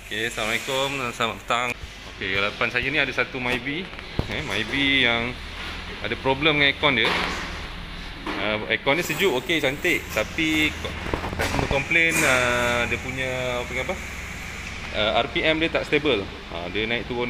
Okay, Assalamualaikum dan selamat petang. Okay, hadapan saya ni ada satu Myvi Myvi yang ada problem dengan aircon dia. Aircon dia sejuk, okey, cantik, tapi customer komplain dia punya RPM dia tak stable. Dia naik turun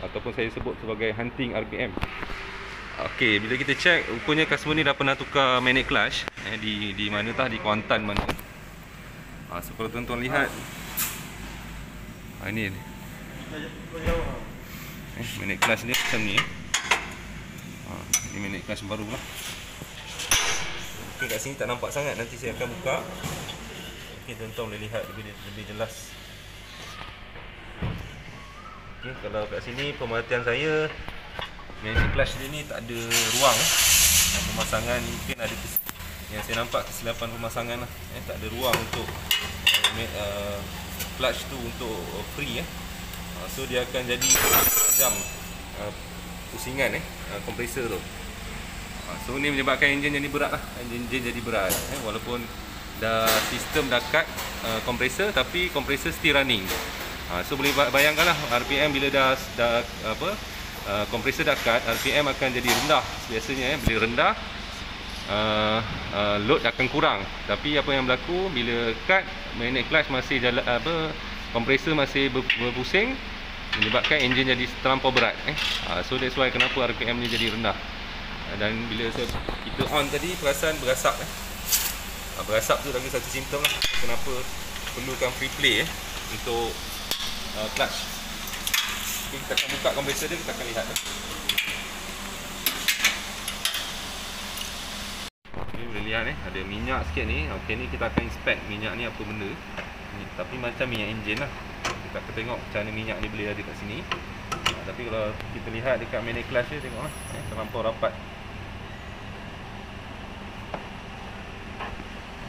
ataupun saya sebut sebagai hunting RPM. Okey, bila kita check, rupanya customer ni dah pernah tukar magnet clutch di mana tah, di Kuantan mana. So kalau tuan-tuan lihat, ini magnet clutch dia macam ni. Ini magnet clutch baru lah. Mungkin kat sini tak nampak sangat, nanti saya akan buka. Mungkin tuan-tuan boleh lihat lebih jelas. Okay, kalau kat sini pemerhatian saya, magnet clutch dia ni tak ada ruang. Pemasangan mungkin ada yang saya nampak kesilapan pemasangan lah. Tak ada ruang untuk clutch tu untuk free. So dia akan jadi jam pusingan kompresor tu. So ni menyebabkan enjin jadi berat lah. Enjin jadi berat walaupun sistem dah cut kompresor, tapi kompresor still running. So boleh bayangkanlah RPM bila dah kompresor dah cut, RPM akan jadi rendah. Biasanya bila rendah, load akan kurang. Tapi apa yang berlaku bila cut, magnet clutch masih jalan, kompresor masih berpusing, menyebabkan enjin jadi terlampau berat. So that's why kenapa RPM ni jadi rendah. Dan bila kita on tadi, perasan berasap. Berasap tu lagi satu simptom lah kenapa perlukan free play untuk clutch. Okay, kita akan buka kompresor dia, kita akan lihat. Okay, boleh lihat ada minyak sikit ni. Okay, ni kita akan inspect minyak ni apa benda. Tapi macam minyak enjin lah. Kita akan tengok macam mana minyak ni boleh ada kat sini. Tapi kalau kita lihat dekat magnet clutch dia, tengoklah terlampau rapat.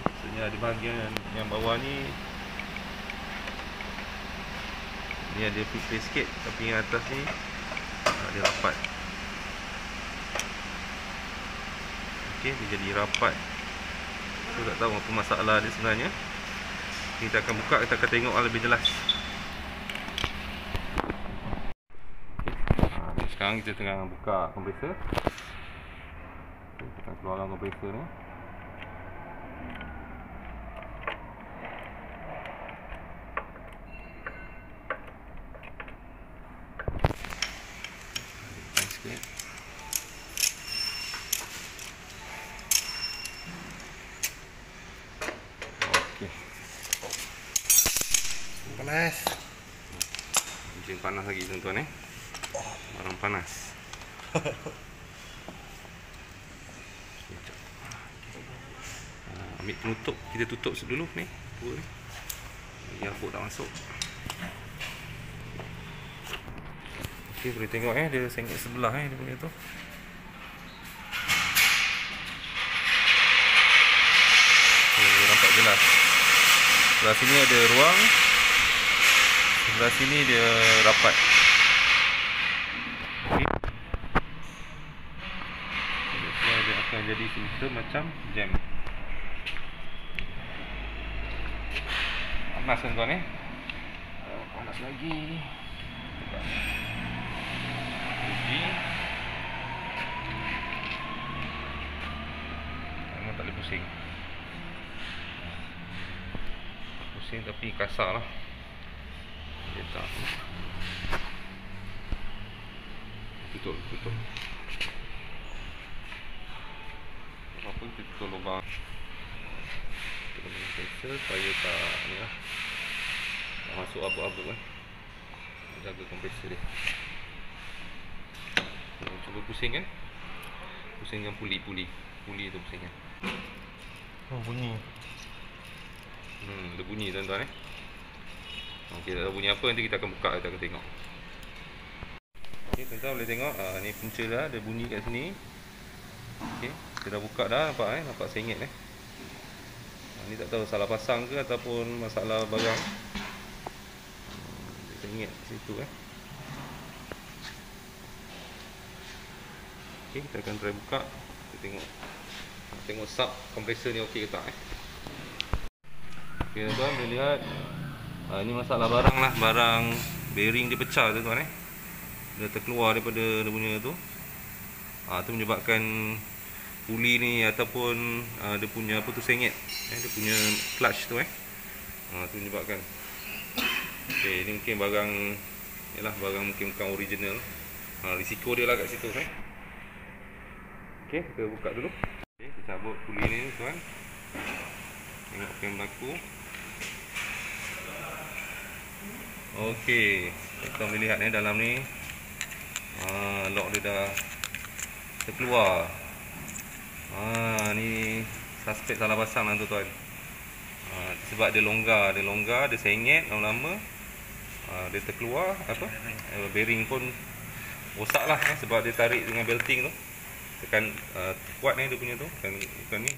Maksudnya ada bahagian yang bawah ni ada pipis sikit, tapi yang atas ni dia rapat. Okey, dia jadi rapat. So tak tahu apa masalah dia sebenarnya. Kita akan buka, kita akan tengok lebih jelas. Okay. Sekarang kita tengah buka kompresor. Kita akan keluarkan kompresor ni. Okey. Panas. Enjin panas lagi tuan-tuan Barang panas. Ambil penutup, kita tutup dulu ni. Biar abu tak masuk. Okey, boleh tengok dia sengit sebelah dia punya tu. Nampak jelas. Sebelah sini ada ruang, sebelah sini dia rapat. Okey. Dia akan jadi simptom macam jam. Panas tuan-tuan panas lagi. Memang tak boleh pusing. Pusing tapi kasar lah. Dia tak. Tutup. Apa kita tutup lubang. Tutup kompresor supaya tak masuk abu-abu jaga kompresor dia. Cuba pusing pusingkan puli tu pusingkan. Bunyi. Ada bunyi tuan-tuan Okey, tak tahu bunyi apa, nanti kita akan buka, kita akan tengok. Okey, tuan-tuan boleh tengok ni punca dah ada bunyi kat sini. Okey, kita dah buka dah, nampak sengit ni tak tahu salah pasang ke ataupun masalah barang. Sengit situ Okey, kita akan try buka. Kita tengok sub kompresor ni okey ke tak. Okey tuan-tuan, boleh lihat Ini masalah barang lah, barang bearing dia pecah tu tuan dia terkeluar daripada dia punya tu. Tu menyebabkan puli ni ataupun dia punya apa tu sengit, dia punya clutch tu tu menyebabkan. Okey, ni mungkin barang yalah, barang mungkin bukan original. Risiko dia lah kat situ Okey, kita buka dulu. Okey, kita cabut puli ni tuan. Tengok apa yang berlaku. Okey, kita boleh lihat dalam ni lock dia dah terkeluar. Ni suspek salah pasang lah tu tuan. Sebab dia longgar, dia sengit lama-lama. Dia terkeluar apa? Bearing pun rosak lah sebab dia tarik dengan belting tu. Tekan kuat ni dia punya tu, bukan ni.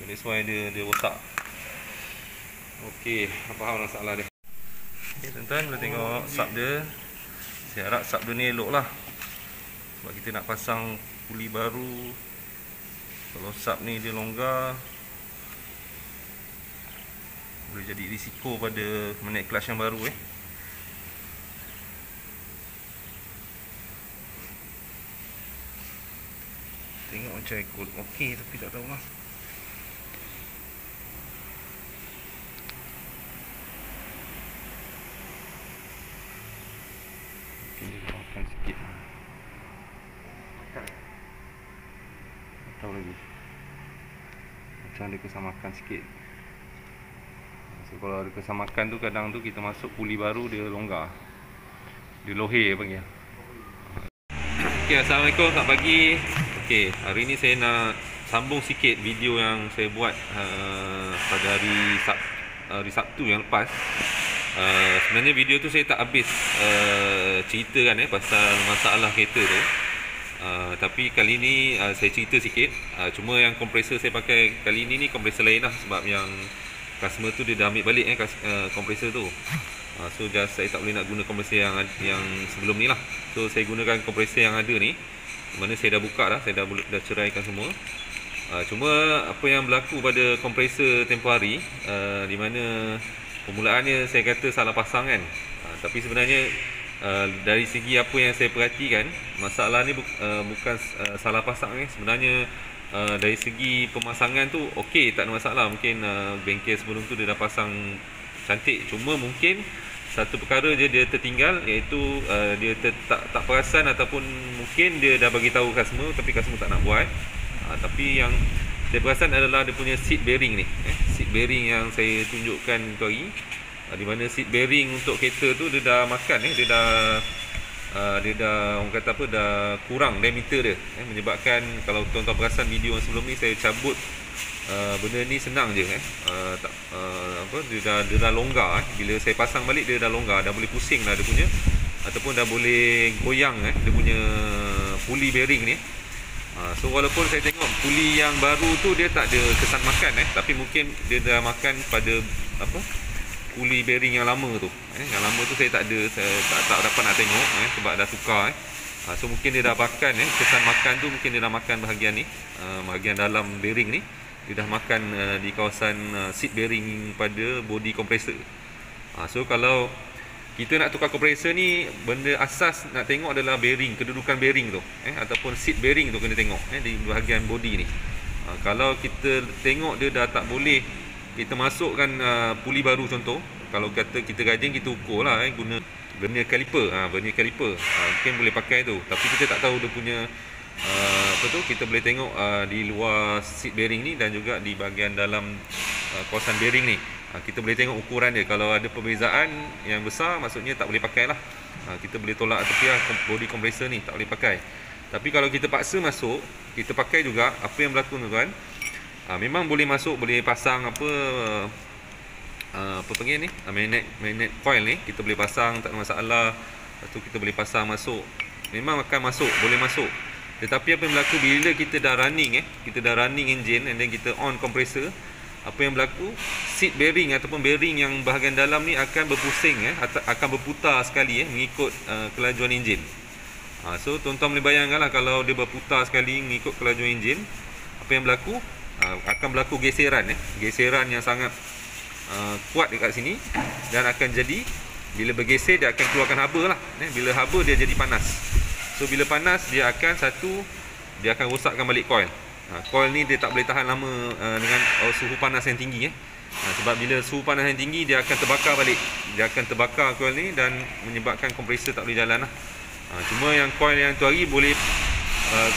That's why dia rosak. Okey, apa hal masalah dia? Okey tuan-tuan, boleh tengok sub dia. Saya harap sub dia ni elok lah, sebab kita nak pasang puli baru. Kalau sub ni dia longgar, boleh jadi risiko pada magnet clutch yang baru Tengok macam ikut okey, tapi tak tahu lah. Mungkin dia makan sikit. Tak tahu lagi. Macam dia kesamakan sikit. So kalau ada kesamakan tu, kadang tu kita masuk puli baru dia longgar. Dia lohe panggil. Okey, assalamualaikum, selamat pagi. Okey, hari ni saya nak sambung sikit video yang saya buat pada hari Sabtu yang lepas. Sebenarnya video tu saya tak habis ceritakan pasal masalah kereta tu. Tapi kali ni saya cerita sikit. Cuma yang kompresor saya pakai kali ni kompresor lain lah, sebab yang customer tu dia dah ambil balik kompresor tu. So saya tak boleh nak guna kompresor yang sebelum ni lah. So saya gunakan kompresor yang ada ni, mana saya dah buka dah, saya dah ceraikan semua. Cuma apa yang berlaku pada kompresor tempoh hari, di mana permulaannya saya kata salah pasang kan. Tapi sebenarnya dari segi apa yang saya perhatikan, masalah ni bukan salah pasang sebenarnya. Dari segi pemasangan tu okey, tak ada masalah. Mungkin bengkel sebelum tu dia dah pasang cantik. Cuma mungkin satu perkara je dia tertinggal, iaitu dia tak perasan, ataupun mungkin dia dah bagi tahu customer tapi customer tak nak buat. Tapi yang saya perasan adalah dia punya seat bearing ni, seat bearing yang saya tunjukkan tu hari, di mana seat bearing untuk kereta tu dia dah makan, dia dah orang kata apa, dah kurang diameter dia, menyebabkan kalau tuan-tuan perasan video yang sebelum ni saya cabut benda ni senang je dia dah longgar. Bila saya pasang balik dia dah longgar, dah boleh pusing lah dia punya, ataupun dah boleh goyang dia punya puli bearing ni. So walaupun saya tengok puli yang baru tu dia tak ada kesan makan tapi mungkin dia dah makan pada puli bearing yang lama tu. Yang lama tu saya tak dapat nak tengok sebab dah tukar. So mungkin dia dah makan kesan makan tu, mungkin dia dah makan bahagian ni, bahagian dalam bearing ni. Dia dah makan di kawasan seat bearing pada body kompresor. So kalau kita nak tukar kompresor ni, benda asas nak tengok adalah bearing, kedudukan bearing tu, ataupun seat bearing tu kena tengok di bahagian body ni. Kalau kita tengok dia dah tak boleh, kita masukkan puli baru contoh. Kalau kata kita gajing, kita ukur lah guna vernier caliper. Vernier caliper mungkin boleh pakai tu, tapi kita tak tahu dia punya kita boleh tengok di luar seat bearing ni dan juga di bahagian dalam kawasan bearing ni. Kita boleh tengok ukuran dia. Kalau ada perbezaan yang besar, maksudnya tak boleh pakai lah. Kita boleh tolak tepi lah, body compressor ni tak boleh pakai. Tapi kalau kita paksa masuk, kita pakai juga, apa yang berlaku tuan, memang boleh masuk, boleh pasang apa panggil ni, magnet coil ni kita boleh pasang, tak ada masalah. Lepas tu kita boleh pasang masuk, memang akan masuk, boleh masuk. Tetapi apa yang berlaku bila kita dah running kita dah running engine and then kita on compressor, apa yang berlaku, seat bearing ataupun bearing yang bahagian dalam ni akan berpusing akan berputar sekali mengikut kelajuan enjin. So tuan-tuan boleh bayangkanlah kalau dia berputar sekali mengikut kelajuan enjin, apa yang berlaku, akan berlaku geseran geseran yang sangat kuat dekat sini dan akan jadi bila bergeser dia akan keluarkan haba lah. Bila haba dia jadi panas. So bila panas dia akan rosakkan balik coil. Coil ni dia tak boleh tahan lama dengan suhu panas yang tinggi. Sebab bila suhu panas yang tinggi dia akan terbakar balik. Dia akan terbakar coil ni dan menyebabkan kompresor tak boleh jalan lah. Cuma yang coil yang tu hari boleh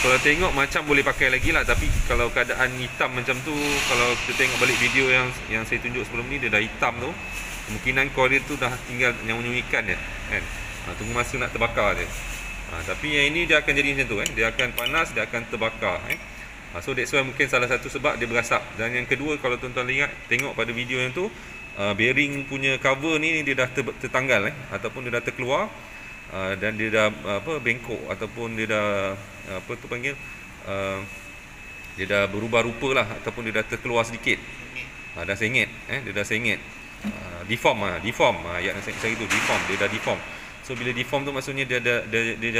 kalau tengok macam boleh pakai lagi lah. Tapi kalau keadaan hitam macam tu, kalau kita tengok balik video yang saya tunjuk sebelum ni, dia dah hitam tu, kemungkinan coil dia tu dah tinggal yang menyunyikan dia kan. Tunggu masa nak terbakar dia. Tapi yang ini dia akan jadi macam tu dia akan panas, dia akan terbakar so that's why mungkin salah satu sebab dia berasap. Dan yang kedua, kalau tuan-tuan lihat tengok pada video yang tu, bearing punya cover ni dia dah tertanggal ataupun dia dah terkeluar. Dan dia dah bengkok ataupun dia dah dia dah berubah rupa lah, ataupun dia dah terkeluar sedikit. Dah sengit dia dah sengit. Deform ayat yang saya cari tu, deform, dia dah deform. So bila deform tu maksudnya dia dah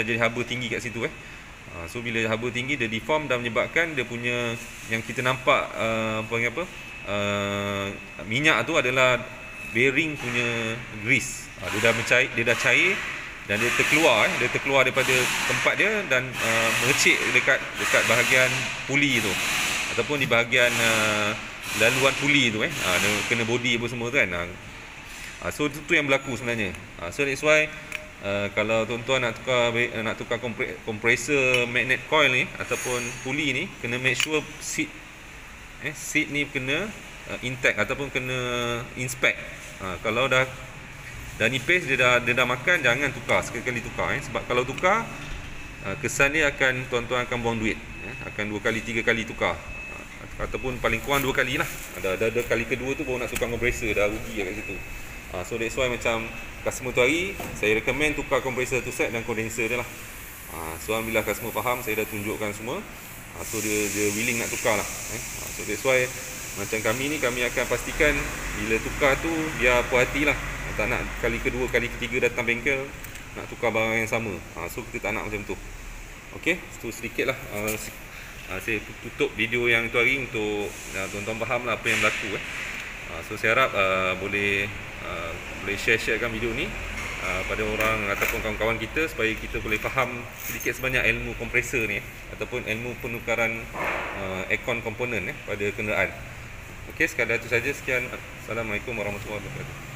jadi haba tinggi kat situ So bila haba tinggi dia deform dan menyebabkan dia punya yang kita nampak minyak tu adalah bearing punya grease. Dia dah cair dan dia terkeluar daripada tempat dia dan mengecik dekat bahagian puli tu ataupun di bahagian laluan puli tu dia kena body apa semua tu kan. So itu yang berlaku sebenarnya. So that's why kalau tuan-tuan nak tukar kompresor magnet coil ni ataupun puli ni, kena make sure seat ni kena intact ataupun kena inspect. Kalau dah nipis, dia dah makan, jangan tukar sekali tukar sebab kalau tukar kesan dia akan tuan-tuan akan buang duit akan 2 kali 3 kali tukar ataupun paling kurang 2 kali lah. Ada kali kedua tu baru nak tukar kompresor, dah rugi kat situ. So that's why macam customer tu hari saya recommend tukar kompresor tu set dan kondenser dia lah. So alhamdulillah customer faham, saya dah tunjukkan semua. So dia willing nak tukar lah So that's why macam kami akan pastikan bila tukar tu dia puas hati lah. Tak nak kali kedua, kali ketiga datang bengkel nak tukar barang yang sama. So kita tak nak macam tu. Okey, itu sedikit lah saya tutup video yang tu hari untuk tuan-tuan faham lah apa yang berlaku So saya harap boleh sharekan video ni pada orang ataupun kawan-kawan kita supaya kita boleh faham sedikit sebanyak ilmu kompresor ni ataupun ilmu penukaran aircon komponen pada kenderaan. Okey, sekadar itu saja. Sekian. Assalamualaikum warahmatullahi wabarakatuh.